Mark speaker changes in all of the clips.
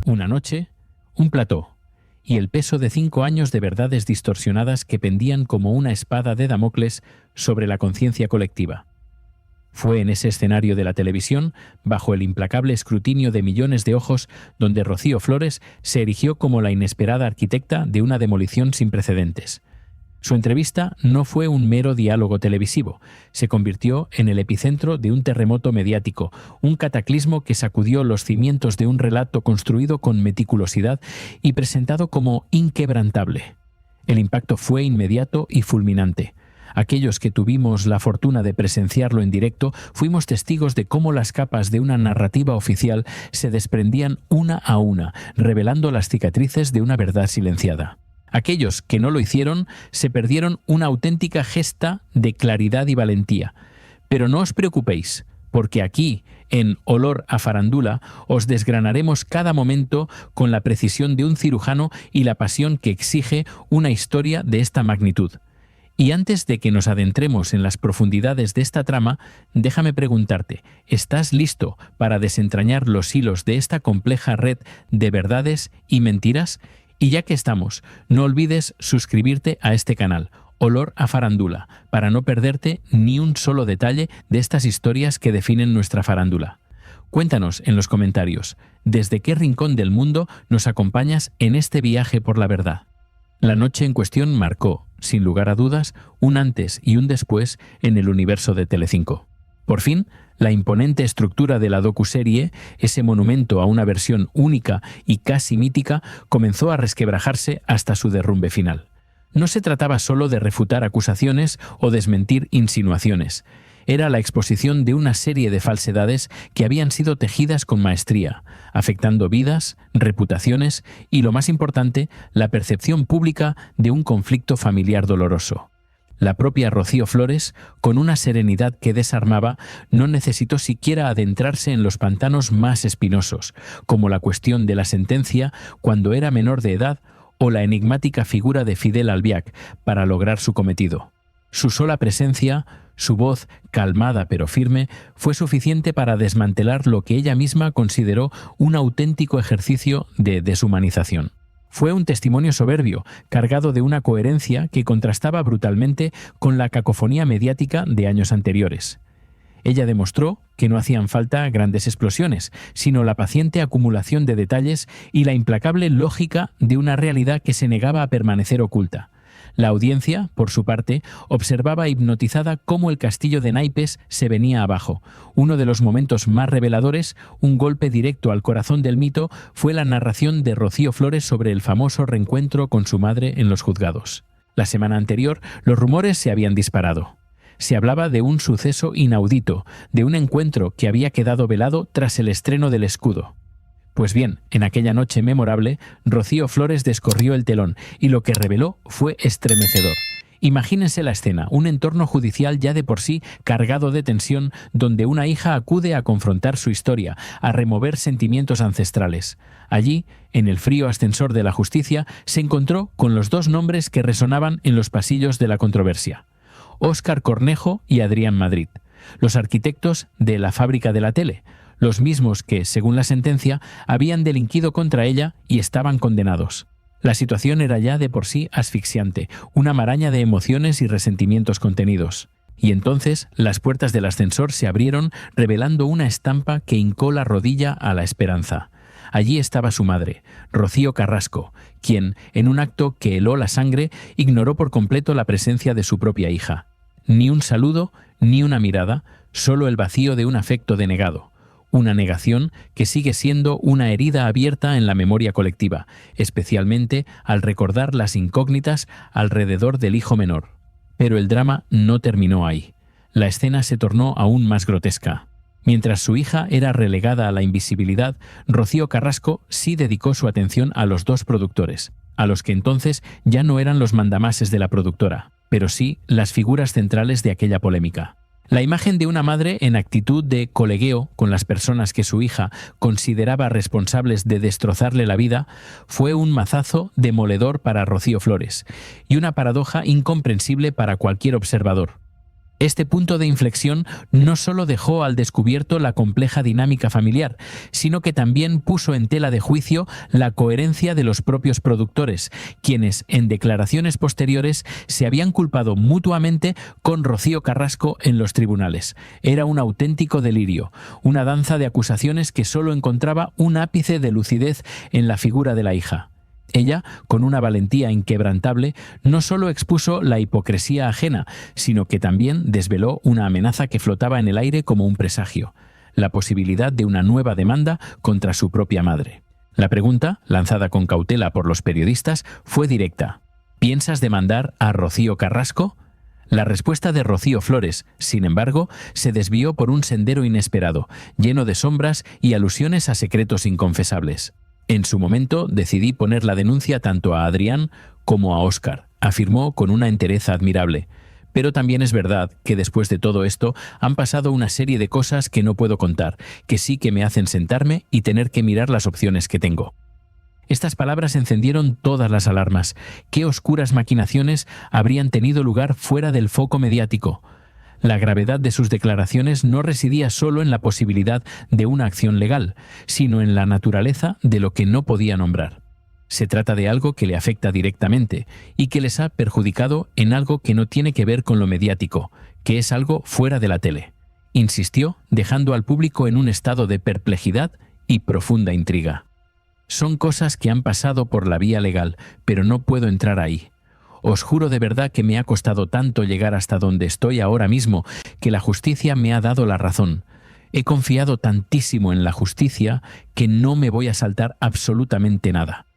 Speaker 1: Una noche, un plató y el peso de 5 años de verdades distorsionadas que pendían como una espada de Damocles sobre la conciencia colectiva. Fue en ese escenario de la televisión, bajo el implacable escrutinio de millones de ojos, donde Rocío Flores se erigió como la inesperada arquitecta de una demolición sin precedentes. Su entrevista no fue un mero diálogo televisivo, se convirtió en el epicentro de un terremoto mediático, un cataclismo que sacudió los cimientos de un relato construido con meticulosidad y presentado como inquebrantable. El impacto fue inmediato y fulminante. Aquellos que tuvimos la fortuna de presenciarlo en directo fuimos testigos de cómo las capas de una narrativa oficial se desprendían una a una, revelando las cicatrices de una verdad silenciada. Aquellos que no lo hicieron se perdieron una auténtica gesta de claridad y valentía. Pero no os preocupéis, porque aquí, en Olor a Farándula, os desgranaremos cada momento con la precisión de un cirujano y la pasión que exige una historia de esta magnitud. Y antes de que nos adentremos en las profundidades de esta trama, déjame preguntarte, ¿estás listo para desentrañar los hilos de esta compleja red de verdades y mentiras? Y ya que estamos, no olvides suscribirte a este canal, Olor a Farándula, para no perderte ni un solo detalle de estas historias que definen nuestra farándula. Cuéntanos en los comentarios, ¿desde qué rincón del mundo nos acompañas en este viaje por la verdad? La noche en cuestión marcó, sin lugar a dudas, un antes y un después en el universo de Telecinco. Por fin, la imponente estructura de la docuserie, ese monumento a una versión única y casi mítica, comenzó a resquebrajarse hasta su derrumbe final. No se trataba solo de refutar acusaciones o desmentir insinuaciones. Era la exposición de una serie de falsedades que habían sido tejidas con maestría, afectando vidas, reputaciones y, lo más importante, la percepción pública de un conflicto familiar doloroso. La propia Rocío Flores, con una serenidad que desarmaba, no necesitó siquiera adentrarse en los pantanos más espinosos, como la cuestión de la sentencia cuando era menor de edad o la enigmática figura de Fidel Albiac, para lograr su cometido. Su sola presencia, su voz calmada pero firme, fue suficiente para desmantelar lo que ella misma consideró un auténtico ejercicio de deshumanización. Fue un testimonio soberbio, cargado de una coherencia que contrastaba brutalmente con la cacofonía mediática de años anteriores. Ella demostró que no hacían falta grandes explosiones, sino la paciente acumulación de detalles y la implacable lógica de una realidad que se negaba a permanecer oculta. La audiencia, por su parte, observaba hipnotizada cómo el castillo de naipes se venía abajo. Uno de los momentos más reveladores, un golpe directo al corazón del mito, fue la narración de Rocío Flores sobre el famoso reencuentro con su madre en los juzgados. La semana anterior, los rumores se habían disparado. Se hablaba de un suceso inaudito, de un encuentro que había quedado velado tras el estreno del Escudo. Pues bien, en aquella noche memorable, Rocío Flores descorrió el telón y lo que reveló fue estremecedor. Imagínense la escena, un entorno judicial ya de por sí cargado de tensión, donde una hija acude a confrontar su historia, a remover sentimientos ancestrales. Allí, en el frío ascensor de la justicia, se encontró con los dos nombres que resonaban en los pasillos de la controversia: Óscar Cornejo y Adrián Madrid, los arquitectos de la fábrica de la tele, los mismos que, según la sentencia, habían delinquido contra ella y estaban condenados. La situación era ya de por sí asfixiante, una maraña de emociones y resentimientos contenidos. Y entonces las puertas del ascensor se abrieron, revelando una estampa que hincó la rodilla a la esperanza. Allí estaba su madre, Rocío Carrasco, quien, en un acto que heló la sangre, ignoró por completo la presencia de su propia hija. Ni un saludo, ni una mirada, solo el vacío de un afecto denegado. Una negación que sigue siendo una herida abierta en la memoria colectiva, especialmente al recordar las incógnitas alrededor del hijo menor. Pero el drama no terminó ahí. La escena se tornó aún más grotesca. Mientras su hija era relegada a la invisibilidad, Rocío Carrasco sí dedicó su atención a los dos productores, a los que entonces ya no eran los mandamases de la productora, pero sí las figuras centrales de aquella polémica. La imagen de una madre en actitud de colegueo con las personas que su hija consideraba responsables de destrozarle la vida fue un mazazo demoledor para Rocío Flores y una paradoja incomprensible para cualquier observador. Este punto de inflexión no solo dejó al descubierto la compleja dinámica familiar, sino que también puso en tela de juicio la coherencia de los propios productores, quienes en declaraciones posteriores se habían culpado mutuamente con Rocío Carrasco en los tribunales. Era un auténtico delirio, una danza de acusaciones que solo encontraba un ápice de lucidez en la figura de la hija. Ella, con una valentía inquebrantable, no solo expuso la hipocresía ajena, sino que también desveló una amenaza que flotaba en el aire como un presagio: la posibilidad de una nueva demanda contra su propia madre. La pregunta, lanzada con cautela por los periodistas, fue directa: ¿piensas demandar a Rocío Carrasco? La respuesta de Rocío Flores, sin embargo, se desvió por un sendero inesperado, lleno de sombras y alusiones a secretos inconfesables. En su momento decidí poner la denuncia tanto a Adrián como a Óscar, afirmó con una entereza admirable. Pero también es verdad que después de todo esto han pasado una serie de cosas que no puedo contar, que sí que me hacen sentarme y tener que mirar las opciones que tengo. Estas palabras encendieron todas las alarmas. ¿Qué oscuras maquinaciones habrían tenido lugar fuera del foco mediático? La gravedad de sus declaraciones no residía solo en la posibilidad de una acción legal, sino en la naturaleza de lo que no podía nombrar. Se trata de algo que le afecta directamente y que les ha perjudicado en algo que no tiene que ver con lo mediático, que es algo fuera de la tele, insistió, dejando al público en un estado de perplejidad y profunda intriga. Son cosas que han pasado por la vía legal, pero no puedo entrar ahí. Os juro de verdad que me ha costado tanto llegar hasta donde estoy ahora mismo, que la justicia me ha dado la razón. He confiado tantísimo en la justicia que no me voy a saltar absolutamente nada.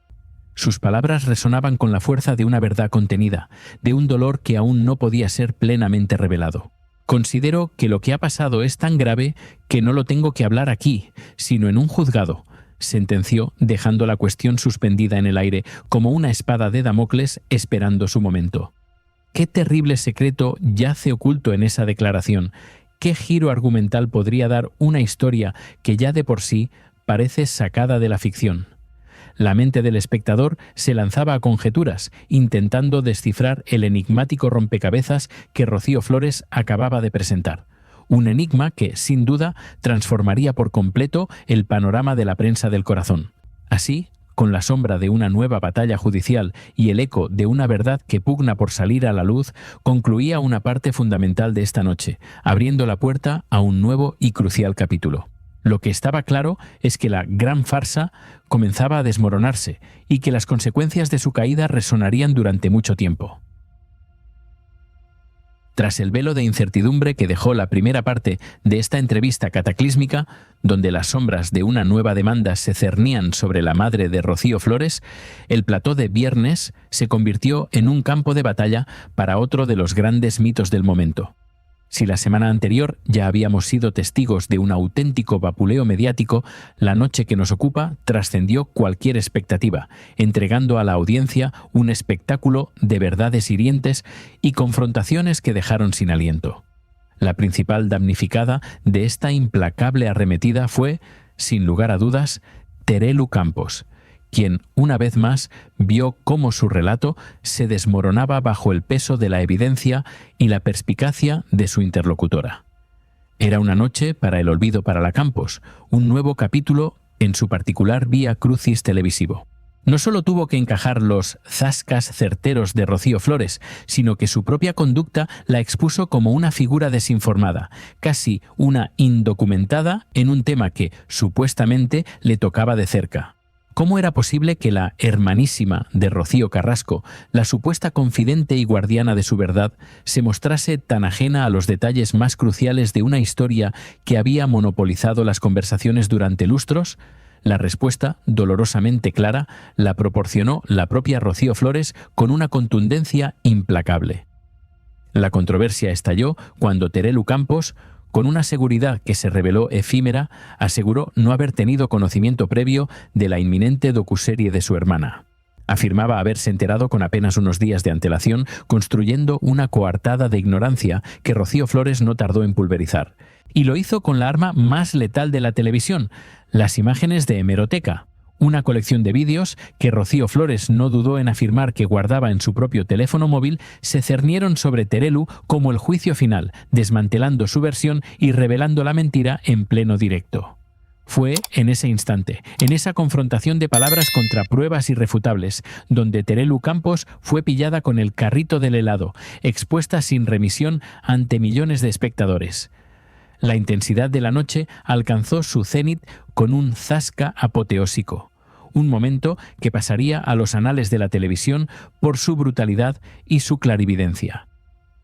Speaker 1: Sus palabras resonaban con la fuerza de una verdad contenida, de un dolor que aún no podía ser plenamente revelado. Considero que lo que ha pasado es tan grave que no lo tengo que hablar aquí, sino en un juzgado, sentenció, dejando la cuestión suspendida en el aire como una espada de Damocles esperando su momento. ¿Qué terrible secreto yace oculto en esa declaración? ¿Qué giro argumental podría dar una historia que ya de por sí parece sacada de la ficción? La mente del espectador se lanzaba a conjeturas, intentando descifrar el enigmático rompecabezas que Rocío Flores acababa de presentar. Un enigma que, sin duda, transformaría por completo el panorama de la prensa del corazón. Así, con la sombra de una nueva batalla judicial y el eco de una verdad que pugna por salir a la luz, concluía una parte fundamental de esta noche, abriendo la puerta a un nuevo y crucial capítulo. Lo que estaba claro es que la gran farsa comenzaba a desmoronarse y que las consecuencias de su caída resonarían durante mucho tiempo. Tras el velo de incertidumbre que dejó la primera parte de esta entrevista cataclísmica, donde las sombras de una nueva demanda se cernían sobre la madre de Rocío Flores, el plató de viernes se convirtió en un campo de batalla para otro de los grandes mitos del momento. Si la semana anterior ya habíamos sido testigos de un auténtico vapuleo mediático, la noche que nos ocupa trascendió cualquier expectativa, entregando a la audiencia un espectáculo de verdades hirientes y confrontaciones que dejaron sin aliento. La principal damnificada de esta implacable arremetida fue, sin lugar a dudas, Terelu Campos, quien, una vez más, vio cómo su relato se desmoronaba bajo el peso de la evidencia y la perspicacia de su interlocutora. Era una noche para el olvido para la Campos, un nuevo capítulo en su particular vía crucis televisivo. No solo tuvo que encajar los zascas certeros de Rocío Flores, sino que su propia conducta la expuso como una figura desinformada, casi una indocumentada en un tema que, supuestamente, le tocaba de cerca. ¿Cómo era posible que la hermanísima de Rocío Carrasco, la supuesta confidente y guardiana de su verdad, se mostrase tan ajena a los detalles más cruciales de una historia que había monopolizado las conversaciones durante lustros? La respuesta, dolorosamente clara, la proporcionó la propia Rocío Flores con una contundencia implacable. La controversia estalló cuando Terelu Campos, con una seguridad que se reveló efímera, aseguró no haber tenido conocimiento previo de la inminente docuserie de su hermana. Afirmaba haberse enterado con apenas unos días de antelación, construyendo una coartada de ignorancia que Rocío Flores no tardó en pulverizar. Y lo hizo con la arma más letal de la televisión, las imágenes de hemeroteca, Una colección de vídeos que Rocío Flores no dudó en afirmar que guardaba en su propio teléfono móvil se cernieron sobre Terelu como el juicio final, desmantelando su versión y revelando la mentira en pleno directo. Fue en ese instante, en esa confrontación de palabras contra pruebas irrefutables, donde Terelu Campos fue pillada con el carrito del helado, expuesta sin remisión ante millones de espectadores. La intensidad de la noche alcanzó su cenit con un zasca apoteósico, un momento que pasaría a los anales de la televisión por su brutalidad y su clarividencia.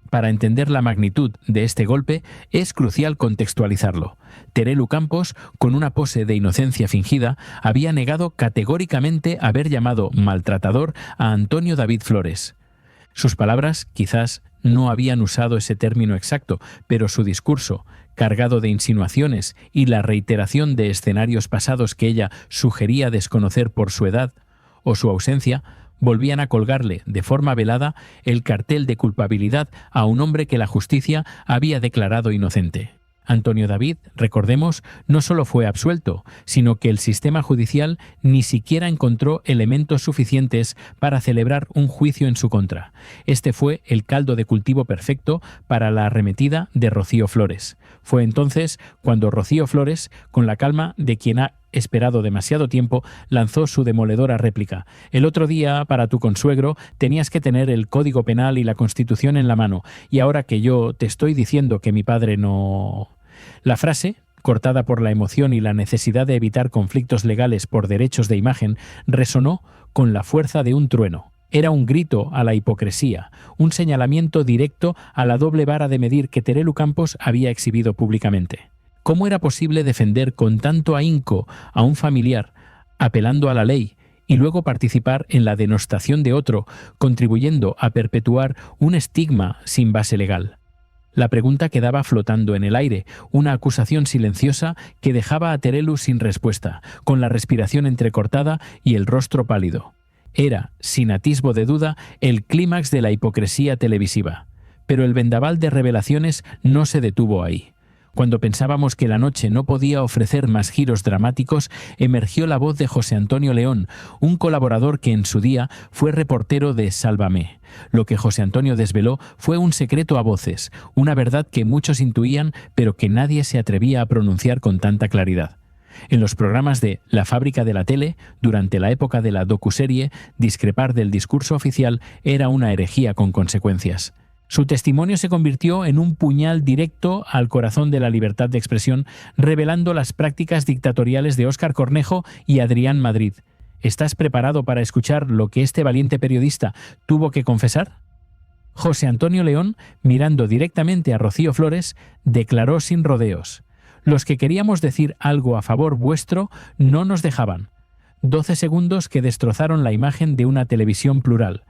Speaker 1: Para entender la magnitud de este golpe es crucial contextualizarlo. Terelu Campos, con una pose de inocencia fingida, había negado categóricamente haber llamado maltratador a Antonio David Flores. Sus palabras quizás no habían usado ese término exacto, pero su discurso, cargado de insinuaciones y la reiteración de escenarios pasados que ella sugería desconocer por su edad o su ausencia, volvían a colgarle, de forma velada, el cartel de culpabilidad a un hombre que la justicia había declarado inocente. Antonio David, recordemos, no solo fue absuelto, sino que el sistema judicial ni siquiera encontró elementos suficientes para celebrar un juicio en su contra. Este fue el caldo de cultivo perfecto para la arremetida de Rocío Flores. Fue entonces cuando Rocío Flores, con la calma de quien ha esperado demasiado tiempo, lanzó su demoledora réplica. El otro día, para tu consuegro, tenías que tener el Código Penal y la Constitución en la mano, y ahora que yo te estoy diciendo que mi padre no... La frase, cortada por la emoción y la necesidad de evitar conflictos legales por derechos de imagen, resonó con la fuerza de un trueno. Era un grito a la hipocresía, un señalamiento directo a la doble vara de medir que Terelu Campos había exhibido públicamente. ¿Cómo era posible defender con tanto ahínco a un familiar, apelando a la ley, y luego participar en la denostación de otro, contribuyendo a perpetuar un estigma sin base legal? La pregunta quedaba flotando en el aire, una acusación silenciosa que dejaba a Terelu sin respuesta, con la respiración entrecortada y el rostro pálido. Era, sin atisbo de duda, el clímax de la hipocresía televisiva. Pero el vendaval de revelaciones no se detuvo ahí. Cuando pensábamos que la noche no podía ofrecer más giros dramáticos, emergió la voz de José Antonio León, un colaborador que en su día fue reportero de Sálvame. Lo que José Antonio desveló fue un secreto a voces, una verdad que muchos intuían, pero que nadie se atrevía a pronunciar con tanta claridad. En los programas de La Fábrica de la Tele, durante la época de la docuserie, discrepar del discurso oficial era una herejía con consecuencias. Su testimonio se convirtió en un puñal directo al corazón de la libertad de expresión, revelando las prácticas dictatoriales de Óscar Cornejo y Adrián Madrid. ¿Estás preparado para escuchar lo que este valiente periodista tuvo que confesar? José Antonio León, mirando directamente a Rocío Flores, declaró sin rodeos: «Los que queríamos decir algo a favor vuestro no nos dejaban». 12 segundos que destrozaron la imagen de una televisión plural.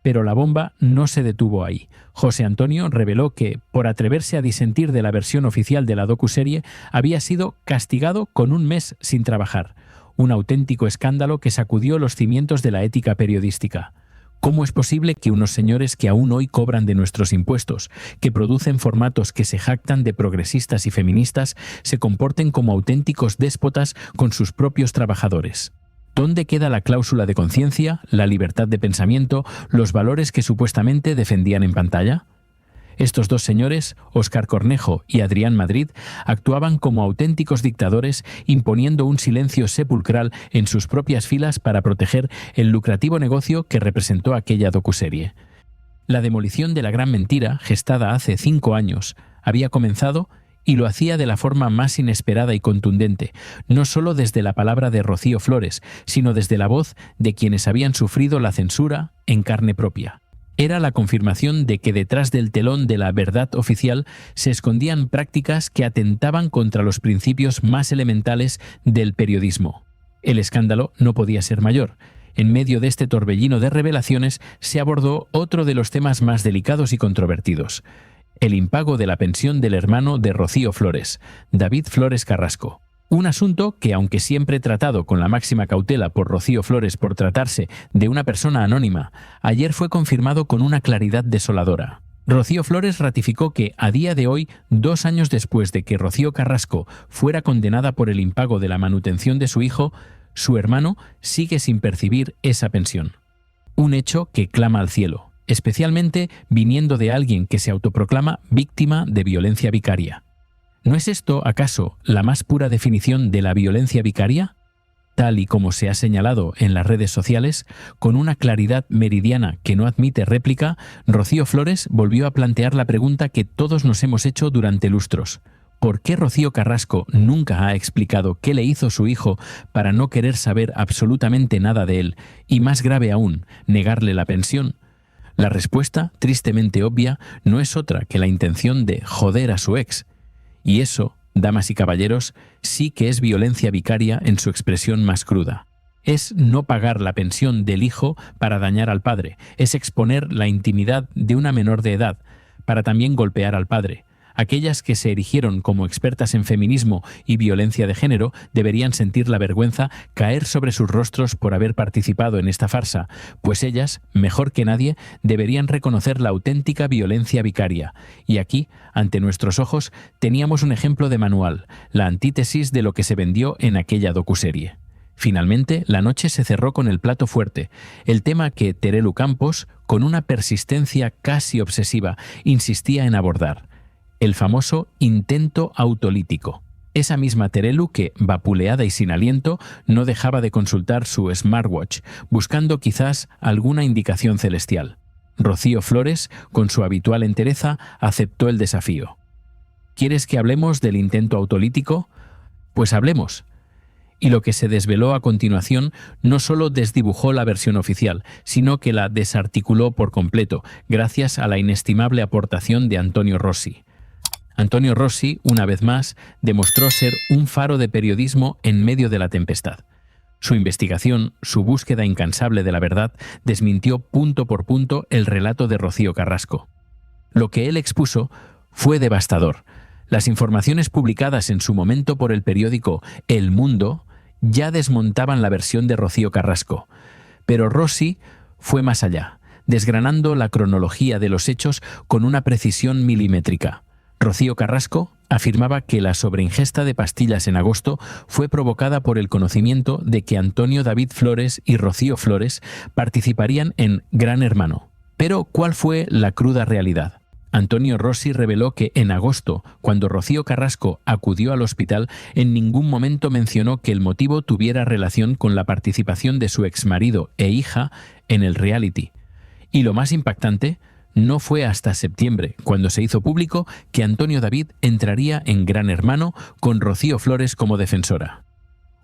Speaker 1: Pero la bomba no se detuvo ahí. José Antonio reveló que, por atreverse a disentir de la versión oficial de la docuserie, había sido castigado con un mes sin trabajar. Un auténtico escándalo que sacudió los cimientos de la ética periodística. ¿Cómo es posible que unos señores que aún hoy cobran de nuestros impuestos, que producen formatos que se jactan de progresistas y feministas, se comporten como auténticos déspotas con sus propios trabajadores? ¿Dónde queda la cláusula de conciencia, la libertad de pensamiento, los valores que supuestamente defendían en pantalla? Estos dos señores, Óscar Cornejo y Adrián Madrid, actuaban como auténticos dictadores, imponiendo un silencio sepulcral en sus propias filas para proteger el lucrativo negocio que representó aquella docuserie. La demolición de la gran mentira, gestada hace 5 años, había comenzado y lo hacía de la forma más inesperada y contundente, no solo desde la palabra de Rocío Flores, sino desde la voz de quienes habían sufrido la censura en carne propia. Era la confirmación de que detrás del telón de la verdad oficial se escondían prácticas que atentaban contra los principios más elementales del periodismo. El escándalo no podía ser mayor. En medio de este torbellino de revelaciones se abordó otro de los temas más delicados y controvertidos: el impago de la pensión del hermano de Rocío Flores, David Flores Carrasco. Un asunto que, aunque siempre tratado con la máxima cautela por Rocío Flores por tratarse de una persona anónima, ayer fue confirmado con una claridad desoladora. Rocío Flores ratificó que, a día de hoy, 2 años después de que Rocío Carrasco fuera condenada por el impago de la manutención de su hijo, Su hermano sigue sin percibir esa pensión. Un hecho que clama al cielo, especialmente viniendo de alguien que se autoproclama víctima de violencia vicaria. ¿No es esto, acaso, la más pura definición de la violencia vicaria? Tal y como se ha señalado en las redes sociales, con una claridad meridiana que no admite réplica, Rocío Flores volvió a plantear la pregunta que todos nos hemos hecho durante lustros. ¿Por qué Rocío Carrasco nunca ha explicado qué le hizo su hijo para no querer saber absolutamente nada de él y, más grave aún, negarle la pensión? La respuesta, tristemente obvia, no es otra que la intención de joder a su ex. Y eso, damas y caballeros, sí que es violencia vicaria en su expresión más cruda. Es no pagar la pensión del hijo para dañar al padre, es exponer la intimidad de una menor de edad para también golpear al padre. Aquellas que se erigieron como expertas en feminismo y violencia de género deberían sentir la vergüenza caer sobre sus rostros por haber participado en esta farsa, pues ellas, mejor que nadie, deberían reconocer la auténtica violencia vicaria. Y aquí, ante nuestros ojos, teníamos un ejemplo de manual, la antítesis de lo que se vendió en aquella docuserie. Finalmente, la noche se cerró con el plato fuerte, el tema que Terelu Campos, con una persistencia casi obsesiva, insistía en abordar: el famoso intento autolítico. Esa misma Terelu que, vapuleada y sin aliento, no dejaba de consultar su smartwatch, buscando quizás alguna indicación celestial. Rocío Flores, con su habitual entereza, aceptó el desafío. ¿Quieres que hablemos del intento autolítico? Pues hablemos. Y lo que se desveló a continuación no solo desdibujó la versión oficial, sino que la desarticuló por completo, gracias a la inestimable aportación de Antonio Rossi. Antonio Rossi, una vez más, demostró ser un faro de periodismo en medio de la tempestad. Su investigación, su búsqueda incansable de la verdad, desmintió punto por punto el relato de Rocío Carrasco. Lo que él expuso fue devastador. Las informaciones publicadas en su momento por el periódico El Mundo ya desmontaban la versión de Rocío Carrasco. Pero Rossi fue más allá, desgranando la cronología de los hechos con una precisión milimétrica. Rocío Carrasco afirmaba que la sobreingesta de pastillas en agosto fue provocada por el conocimiento de que Antonio David Flores y Rocío Flores participarían en Gran Hermano. Pero, ¿cuál fue la cruda realidad? Antonio Rossi reveló que en agosto, cuando Rocío Carrasco acudió al hospital, en ningún momento mencionó que el motivo tuviera relación con la participación de su exmarido e hija en el reality. Y lo más impactante, no fue hasta septiembre, cuando se hizo público que Antonio David entraría en Gran Hermano con Rocío Flores como defensora.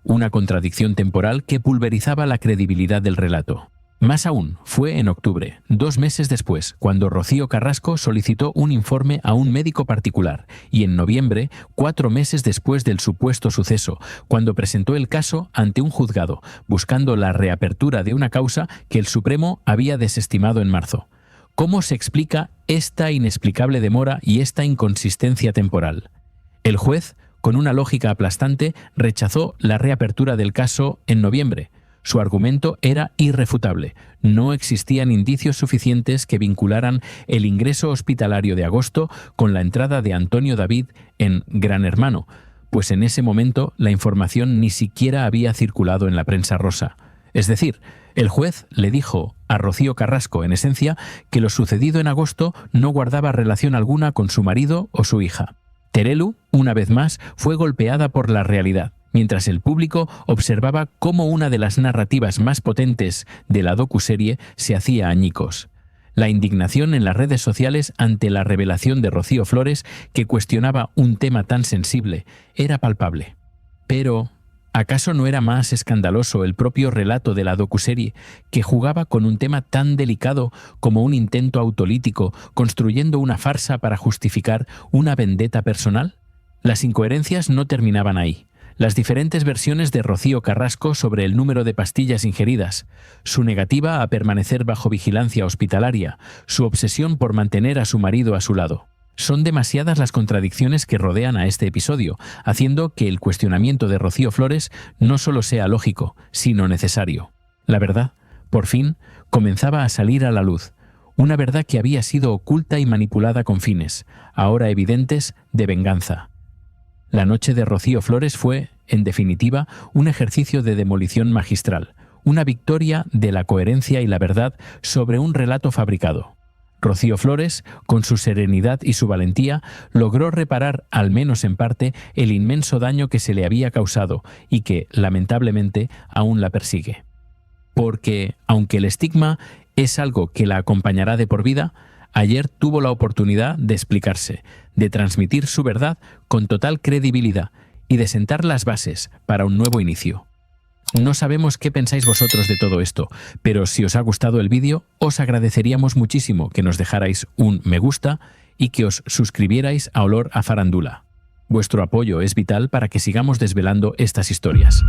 Speaker 1: Una contradicción temporal que pulverizaba la credibilidad del relato. Más aún, fue en octubre, 2 meses después, cuando Rocío Carrasco solicitó un informe a un médico particular, y en noviembre, 4 meses después del supuesto suceso, cuando presentó el caso ante un juzgado, buscando la reapertura de una causa que el Supremo había desestimado en marzo. ¿Cómo se explica esta inexplicable demora y esta inconsistencia temporal? El juez, con una lógica aplastante, rechazó la reapertura del caso en noviembre. Su argumento era irrefutable. No existían indicios suficientes que vincularan el ingreso hospitalario de agosto con la entrada de Antonio David en Gran Hermano, pues en ese momento la información ni siquiera había circulado en la prensa rosa. Es decir, el juez le dijo a Rocío Carrasco, en esencia, que lo sucedido en agosto no guardaba relación alguna con su marido o su hija. Terelu, una vez más, fue golpeada por la realidad, mientras el público observaba cómo una de las narrativas más potentes de la docuserie se hacía añicos. La indignación en las redes sociales ante la revelación de Rocío Flores, que cuestionaba un tema tan sensible, era palpable. Pero ¿acaso no era más escandaloso el propio relato de la docuserie, que jugaba con un tema tan delicado como un intento autolítico, construyendo una farsa para justificar una vendetta personal? Las incoherencias no terminaban ahí. Las diferentes versiones de Rocío Carrasco sobre el número de pastillas ingeridas, su negativa a permanecer bajo vigilancia hospitalaria, su obsesión por mantener a su marido a su lado. Son demasiadas las contradicciones que rodean a este episodio, haciendo que el cuestionamiento de Rocío Flores no solo sea lógico, sino necesario. La verdad, por fin, comenzaba a salir a la luz. Una verdad que había sido oculta y manipulada con fines, ahora evidentes, de venganza. La noche de Rocío Flores fue, en definitiva, un ejercicio de demolición magistral, una victoria de la coherencia y la verdad sobre un relato fabricado. Rocío Flores, con su serenidad y su valentía, logró reparar, al menos en parte, el inmenso daño que se le había causado y que, lamentablemente, aún la persigue. Porque, aunque el estigma es algo que la acompañará de por vida, ayer tuvo la oportunidad de explicarse, de transmitir su verdad con total credibilidad y de sentar las bases para un nuevo inicio. No sabemos qué pensáis vosotros de todo esto, pero si os ha gustado el vídeo, os agradeceríamos muchísimo que nos dejarais un me gusta y que os suscribierais a Olor a Farándula. Vuestro apoyo es vital para que sigamos desvelando estas historias.